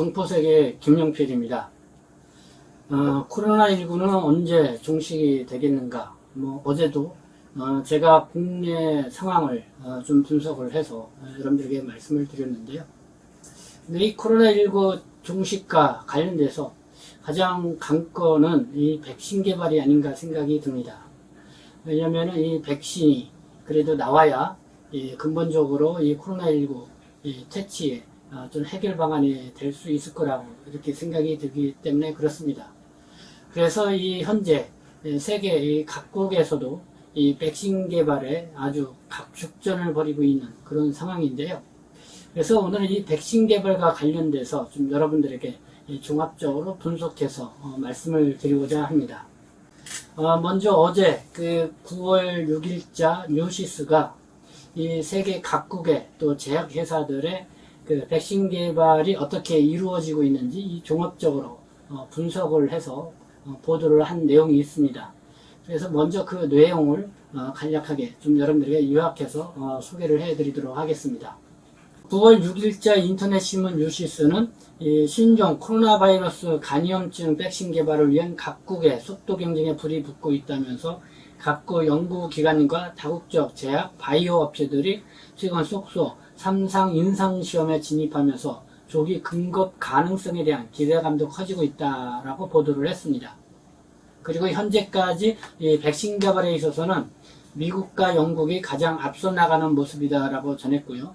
동포세계 김용필입니다. 코로나19는 언제 종식이 되겠는가? 어제도 제가 국내 상황을 좀 분석을 해서 여러분들에게 말씀을 드렸는데요. 근데 이 코로나19 종식과 관련돼서 가장 관건은 이 백신 개발이 아닌가 생각이 듭니다. 왜냐하면 이 백신이 그래도 나와야 근본적으로 이 코로나19 퇴치에 좀 해결 방안이 될 수 있을 거라고 이렇게 생각이 들기 때문에 그렇습니다. 그래서 이 현재 세계 각국에서도 이 백신 개발에 아주 각축전을 벌이고 있는 그런 상황인데요. 그래서 오늘은 이 백신 개발과 관련돼서 좀 여러분들에게 종합적으로 분석해서 말씀을 드리고자 합니다. 먼저 어제 9월 6일자 뉴시스가 이 세계 각국의 또 제약회사들의 백신 개발이 어떻게 이루어지고 있는지 종합적으로 분석을 해서 보도를 한 내용이 있습니다. 그래서 먼저 그 내용을 간략하게 좀 여러분들에게 요약해서 소개를 해드리도록 하겠습니다. 9월 6일자 인터넷신문 뉴시스는 신종 코로나 바이러스 간염증 백신 개발을 위한 각국의 속도 경쟁에 불이 붙고 있다면서 각국 연구기관과 다국적 제약 바이오 업체들이 최근 속소 3상 임상시험에 진입하면서 조기 금급 가능성에 대한 기대감도 커지고 있다라고 보도를 했습니다. 그리고 현재까지 이 백신 개발에 있어서는 미국과 영국이 가장 앞서 나가는 모습이다라고 전했고요.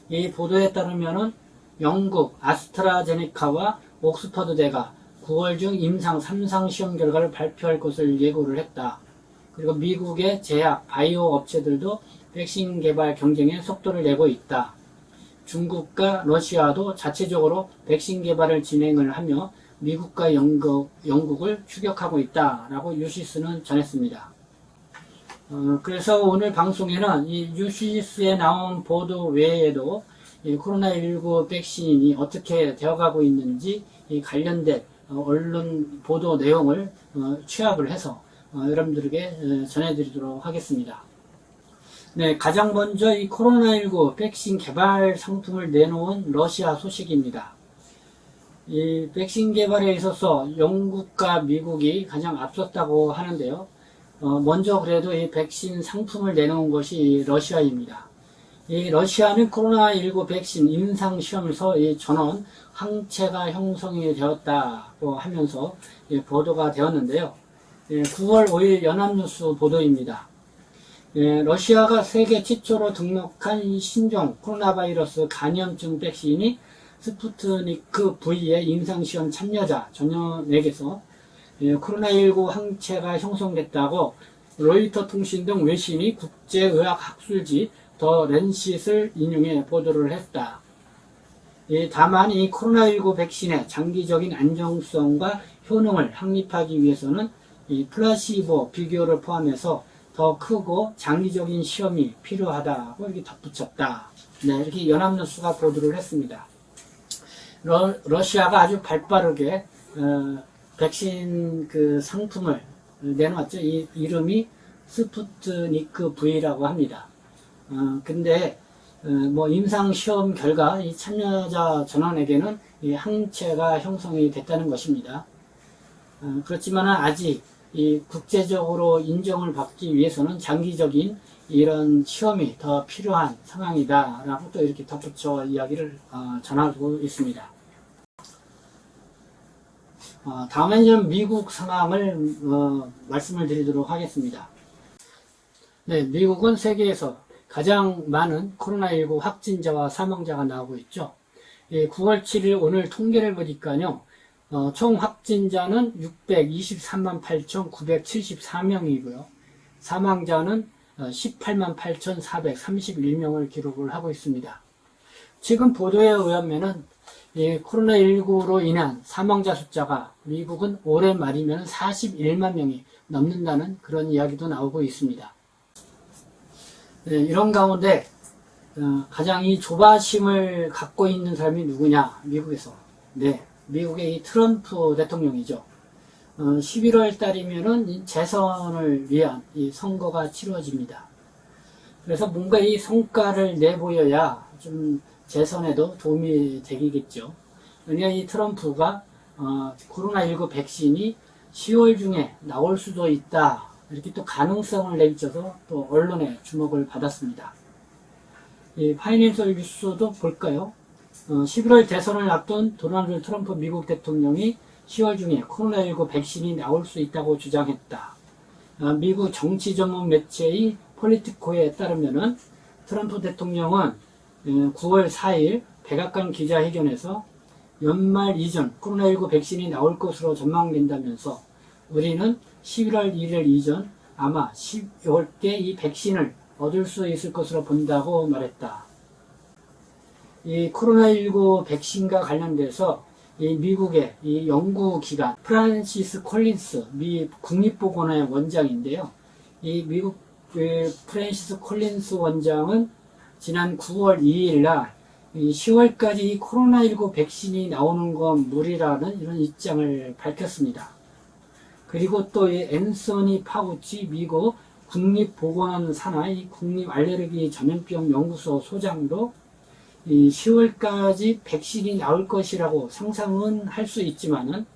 이 보도에 따르면은 영국 아스트라제네카와 옥스퍼드대가 9월 중 임상 3상 시험 결과를 발표할 것을 예고를 했다. 그리고 미국의 제약, 바이오 업체들도 백신 개발 경쟁에 속도를 내고 있다. 중국과 러시아도 자체적으로 백신 개발을 진행을 하며 미국과 영국을 추격하고 있다라고 뉴시스는 전했습니다. 그래서 오늘 방송에는 이 뉴시스에 나온 보도 외에도 이 코로나19 백신이 어떻게 되어가고 있는지 이 관련된 언론 보도 내용을 취합을 해서 여러분들에게 전해드리도록 하겠습니다. 네, 가장 먼저 이 코로나19 백신 개발 상품을 내놓은 러시아 소식입니다. 이 백신 개발에 있어서 영국과 미국이 가장 앞섰다고 하는데요. 먼저 그래도 이 백신 상품을 내놓은 것이 러시아입니다. 이 러시아는 코로나19 백신 임상시험에서 이 전원 항체가 형성이 되었다고 하면서 보도가 되었는데요. 9월 5일 연합뉴스 보도입니다. 러시아가 세계 최초로 등록한 신종 코로나 바이러스 간염증 백신이 스푸트니크 V의 임상시험 참여자 전원에게서 코로나19 항체가 형성됐다고 로이터 통신 등 외신이 국제의학 학술지 더 랜싯을 인용해 보도를 했다. 다만 이 코로나19 백신의 장기적인 안정성과 효능을 확립하기 위해서는 이 플라시보 비교를 포함해서 더 크고 장기적인 시험이 필요하다고 이렇게 덧붙였다. 네, 이렇게 연합뉴스가 보도를 했습니다. 러시아가 아주 발빠르게 백신 상품을 내놓았죠. 이 이름이 스푸트니크 V라고 합니다. 근데 임상 시험 결과 이 참여자 전원에게는 이 항체가 형성이 됐다는 것입니다. 그렇지만 아직 이 국제적으로 인정을 받기 위해서는 장기적인 이런 시험이 더 필요한 상황이다라고 또 이렇게 덧붙여 이야기를 전하고 있습니다. 다음에는 미국 상황을 말씀을 드리도록 하겠습니다. 네, 미국은 세계에서 가장 많은 코로나19 확진자와 사망자가 나오고 있죠. 9월 7일 오늘 통계를 보니까요. 총 확진자는 623만 8,974명이고요. 사망자는 18만 8,431명을 기록을 하고 있습니다. 지금 보도에 의하면은 코로나19로 인한 사망자 숫자가 미국은 올해 말이면 41만 명이 넘는다는 그런 이야기도 나오고 있습니다. 네, 이런 가운데 가장 이 조바심을 갖고 있는 사람이 누구냐? 미국에서. 네, 미국의 이 트럼프 대통령이죠. 11월 달이면은 재선을 위한 이 선거가 치러집니다. 그래서 뭔가 이 성과를 내보여야 좀 재선에도 도움이 되겠죠. 그러니까 이 트럼프가 코로나19 백신이 10월 중에 나올 수도 있다, 이렇게 또 가능성을 내비쳐서 또 언론의 주목을 받았습니다. 이 파이낸셜 뉴스도 볼까요? 11월 대선을 앞둔 도널드 트럼프 미국 대통령이 10월 중에 코로나19 백신이 나올 수 있다고 주장했다. 미국 정치 전문 매체의 폴리티코에 따르면은 트럼프 대통령은 9월 4일 백악관 기자회견에서 연말 이전 코로나19 백신이 나올 것으로 전망된다면서 우리는 11월 1일 이전 아마 10월께 이 백신을 얻을 수 있을 것으로 본다고 말했다. 이 코로나19 백신과 관련돼서 이 미국의 이 연구기관 프란시스 콜린스 미 국립보건의 원장인데요. 이 미국 프란시스 콜린스 원장은 지난 9월 2일 날 10월까지 이 코로나19 백신이 나오는 건 무리라는 이런 입장을 밝혔습니다. 그리고 또 이 앤서니 파우치 미국 국립보건 산하의 국립알레르기 전염병 연구소 소장도 이 10월까지 백신이 나올 것이라고 상상은 할 수 있지만은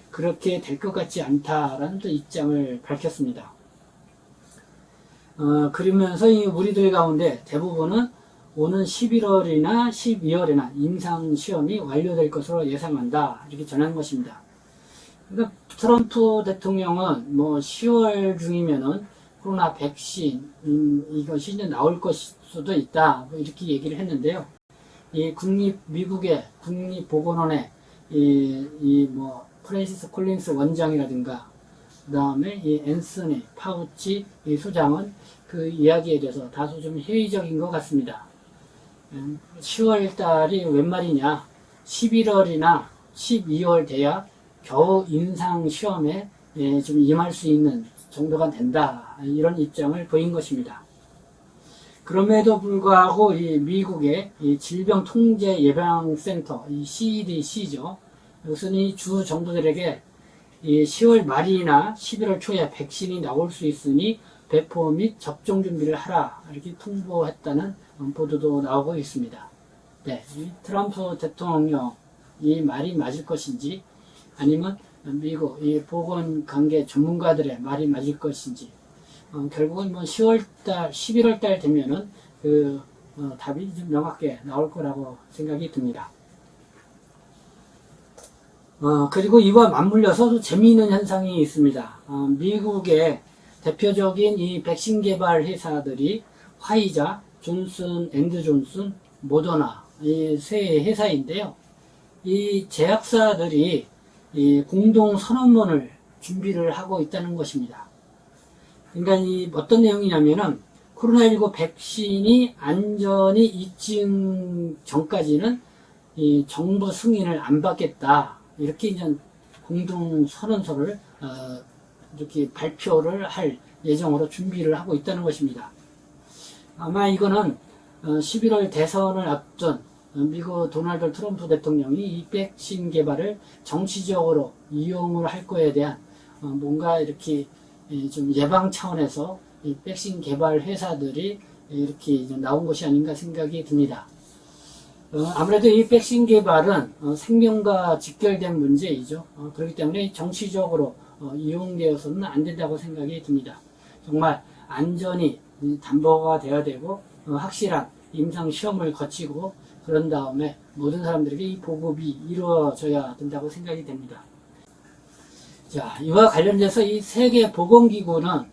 그렇게 될 것 같지 않다라는 또 입장을 밝혔습니다. 그러면서 이 우리들 가운데 대부분은 오는 11월이나 12월이나 임상시험이 완료될 것으로 예상한다, 이렇게 전한 것입니다. 그러니까 트럼프 대통령은 뭐 10월 중이면은 코로나 백신 이것이 이제 나올 것일 수도 있다, 뭐 이렇게 얘기를 했는데요. 이 미국의 국립보건원의 뭐 프랜시스 콜린스 원장이라든가 그 다음에 이 앤서니 파우치 이 소장은 그 이야기에 대해서 다소 좀 회의적인 것 같습니다. 10월 달이 웬 말이냐, 11월이나 12월 돼야 겨우 임상 시험에 좀 임할 수 있는 정도가 된다, 이런 입장을 보인 것입니다. 그럼에도 불구하고 이 미국의 이 질병통제예방센터, 이 CDC죠. 이것은 이 주 정부들에게 이 10월 말이나 11월 초에 백신이 나올 수 있으니 배포 및 접종 준비를 하라, 이렇게 통보했다는 보도도 나오고 있습니다. 네, 이 트럼프 대통령 이 말이 맞을 것인지 아니면 미국 이 보건관계 전문가들의 말이 맞을 것인지 결국은 뭐 10월달, 11월달 되면은 답이 좀 명확하게 나올 거라고 생각이 듭니다. 그리고 이와 맞물려서 재미있는 현상이 있습니다. 미국의 대표적인 이 백신 개발 회사들이 화이자, 존슨 앤드 존슨, 모더나 이 세 회사인데요. 이 제약사들이 이 공동 선언문을 준비를 하고 있다는 것입니다. 그러니까 이 어떤 내용이냐면은 코로나19 백신이 안전이 입증 전까지는 이 정부 승인을 안 받겠다, 이렇게 이제 공동 선언서를 이렇게 발표를 할 예정으로 준비를 하고 있다는 것입니다. 아마 이거는 11월 대선을 앞둔 미국 도널드 트럼프 대통령이 이 백신 개발을 정치적으로 이용을 할 거에 대한 뭔가 이렇게 좀 예방 차원에서 이 백신 개발 회사들이 이렇게 나온 것이 아닌가 생각이 듭니다. 아무래도 이 백신 개발은 생명과 직결된 문제이죠. 그렇기 때문에 정치적으로 이용되어서는 안 된다고 생각이 듭니다. 정말 안전이 담보가 되어야 되고 확실한 임상 시험을 거치고 그런 다음에 모든 사람들에게 이 보급이 이루어져야 된다고 생각이 됩니다. 자, 이와 관련돼서 이 세계보건기구는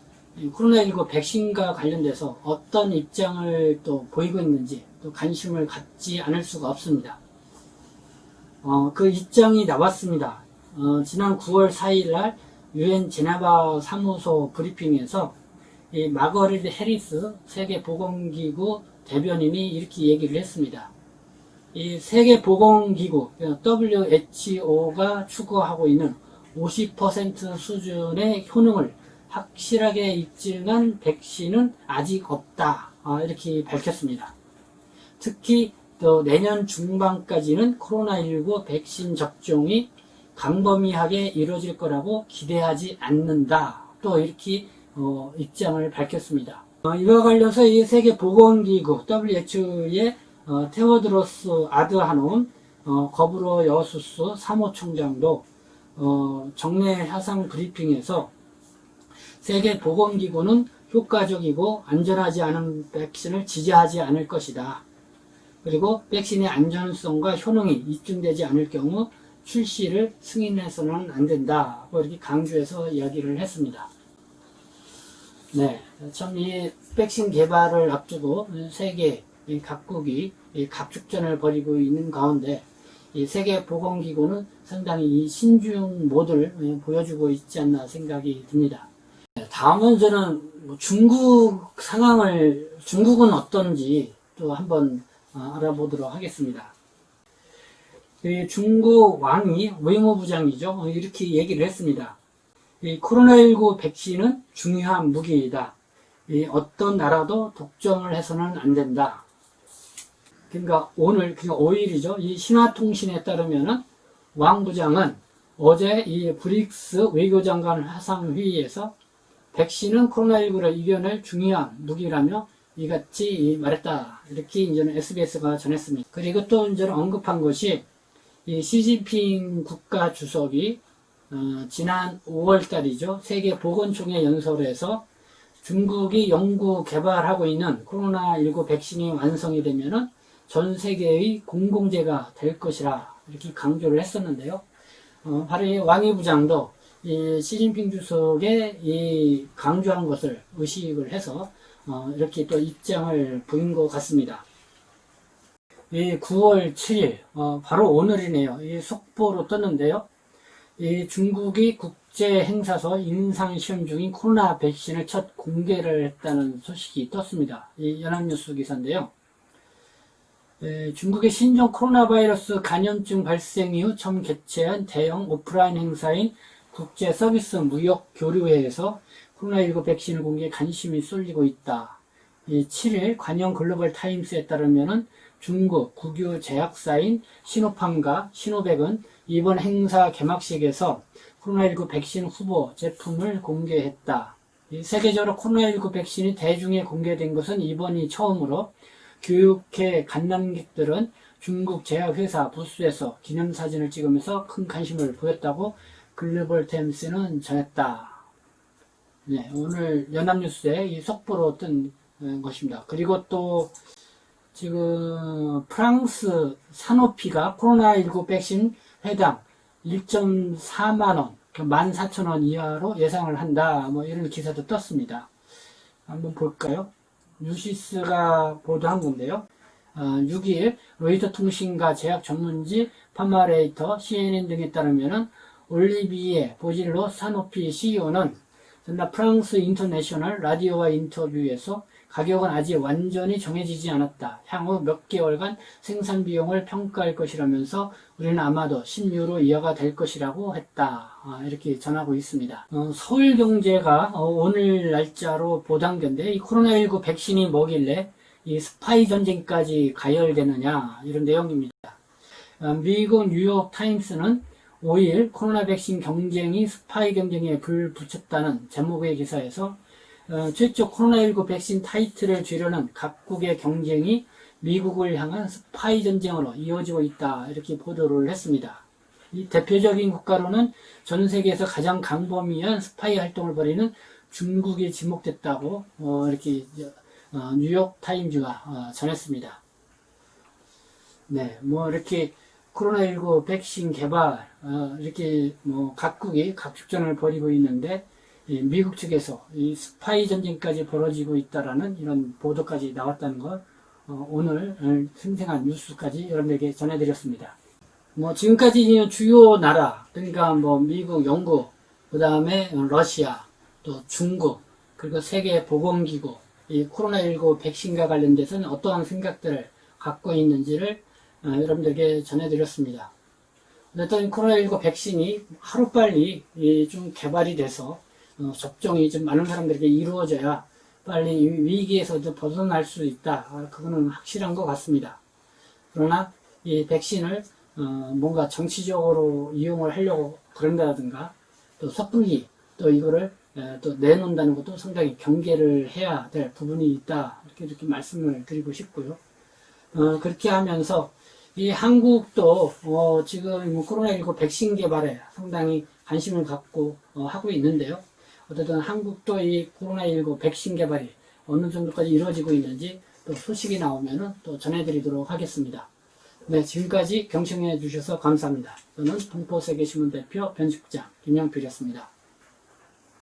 코로나19 백신과 관련돼서 어떤 입장을 또 보이고 있는지 또 관심을 갖지 않을 수가 없습니다. 그 입장이 나왔습니다. 지난 9월 4일 날 UN 제네바 사무소 브리핑에서 이 마거리트 해리스 세계보건기구 대변인이 이렇게 얘기를 했습니다. 이 세계보건기구 WHO가 추구하고 있는 50% 수준의 효능을 확실하게 입증한 백신은 아직 없다, 이렇게 밝혔습니다. 특히 또 내년 중반까지는 코로나19 백신 접종이 광범위하게 이루어질 거라고 기대하지 않는다, 또 이렇게 입장을 밝혔습니다. 이와 관련해서 이 세계보건기구 WHO의 테오드로스 아드하놈 거브로 여수스 사무총장도 정례 화상 브리핑에서 세계보건기구는 효과적이고 안전하지 않은 백신을 지지하지 않을 것이다. 그리고 백신의 안전성과 효능이 입증되지 않을 경우 출시를 승인해서는 안 된다. 이렇게 강조해서 이야기를 했습니다. 네, 참 이 백신 개발을 앞두고 세계 각국이 각축전을 벌이고 있는 가운데 이 세계보건기구는 상당히 이 신중 모드를 보여주고 있지 않나 생각이 듭니다. 다음은 저는 중국은 어떤지 또 한번 알아보도록 하겠습니다. 중국 왕이 외무부장이죠. 이렇게 얘기를 했습니다. 이 코로나19 백신은 중요한 무기이다. 어떤 나라도 독점을 해서는 안 된다. 그러니까 5일이죠. 이 신화통신에 따르면은 왕 부장은 어제 이 브릭스 외교장관 화상회의에서 백신은 코로나19를 이겨낼 중요한 무기라며 이같이 말했다. 이렇게 이제는 SBS가 전했습니다. 그리고 또 이제는 언급한 것이 이 시진핑 국가 주석이 지난 5월 달이죠. 세계보건총회 연설에서 중국이 연구 개발하고 있는 코로나19 백신이 완성이 되면은 전 세계의 공공재가 될 것이라 이렇게 강조를 했었는데요. 바로 이 왕이 부장도 이 시진핑 주석의 이 강조한 것을 의식을 해서 이렇게 또 입장을 보인 것 같습니다. 이 9월 7일, 바로 오늘이네요. 이 속보로 떴는데요. 이 중국이 국제 행사서 임상 시험 중인 코로나 백신을 첫 공개를 했다는 소식이 떴습니다. 이 연합뉴스 기사인데요. 중국의 신종 코로나 바이러스 감염증 발생 이후 처음 개최한 대형 오프라인 행사인 국제 서비스 무역 교류회에서 코로나19 백신을 공개에 관심이 쏠리고 있다. 7일 관영 글로벌 타임스에 따르면은 중국 국유 제약사인 시노팜과 시노백은 이번 행사 개막식에서 코로나19 백신 후보 제품을 공개했다. 세계적으로 코로나19 백신이 대중에 공개된 것은 이번이 처음으로 교육회 관람객들은 중국 제약회사 부스에서 기념사진을 찍으면서 큰 관심을 보였다고 글로벌 타임스는 전했다. 네, 오늘 연합뉴스에 이 속보로 뜬 것입니다. 그리고 또 지금 프랑스 사노피가 코로나19 백신 회당 1.4만원, 14,000원 이하로 예상을 한다. 이런 기사도 떴습니다. 한번 볼까요? 뉴시스가 보도한 건데요. 6일 로이터 통신과 제약 전문지 파마레이터, CNN 등에 따르면은 올리비에 보질로 사노피 CEO는 전날 프랑스 인터내셔널 라디오와 인터뷰에서 가격은 아직 완전히 정해지지 않았다. 향후 몇 개월간 생산 비용을 평가할 것이라면서 우리는 아마도 10유로 이하가 될 것이라고 했다. 이렇게 전하고 있습니다. 서울경제가 오늘 날짜로 보도한 건데 이 코로나19 백신이 뭐길래 이 스파이 전쟁까지 가열되느냐 이런 내용입니다. 미국 뉴욕 타임스는 5일 코로나 백신 경쟁이 스파이 경쟁에 불 붙였다는 제목의 기사에서 최초 코로나19 백신 타이틀을 쥐려는 각국의 경쟁이 미국을 향한 스파이 전쟁으로 이어지고 있다. 이렇게 보도를 했습니다. 이 대표적인 국가로는 전 세계에서 가장 강범위한 스파이 활동을 벌이는 중국이 지목됐다고 이렇게 뉴욕 타임즈가 전했습니다. 네, 이렇게 코로나19 백신 개발 이렇게 각국이 각축전을 벌이고 있는데 미국 측에서 이 스파이 전쟁까지 벌어지고 있다라는 이런 보도까지 나왔다는 것 오늘 생생한 뉴스까지 여러분에게 전해드렸습니다. 지금까지 주요 나라 그러니까 미국, 영국, 그 다음에 러시아, 또 중국 그리고 세계 보건기구 이 코로나19 백신과 관련돼서는 어떠한 생각들을 갖고 있는지를 여러분들에게 전해드렸습니다. 어쨌든 코로나19 백신이 하루빨리 좀 개발이 돼서 접종이 좀 많은 사람들에게 이루어져야 빨리 위기에서도 벗어날 수 있다. 그거는 확실한 것 같습니다. 그러나 이 백신을 뭔가 정치적으로 이용을 하려고 그런다든가 또 섣불리 또 이거를 또 내놓는다는 것도 상당히 경계를 해야 될 부분이 있다. 이렇게 말씀을 드리고 싶고요. 그렇게 하면서 이 한국도 지금 코로나19 백신 개발에 상당히 관심을 갖고 하고 있는데요. 어쨌든 한국도 이 코로나19 백신 개발이 어느 정도까지 이루어지고 있는지 또 소식이 나오면은 또 전해드리도록 하겠습니다. 네, 지금까지 경청해 주셔서 감사합니다. 저는 동포세계신문 대표 편집장 김영필이었습니다.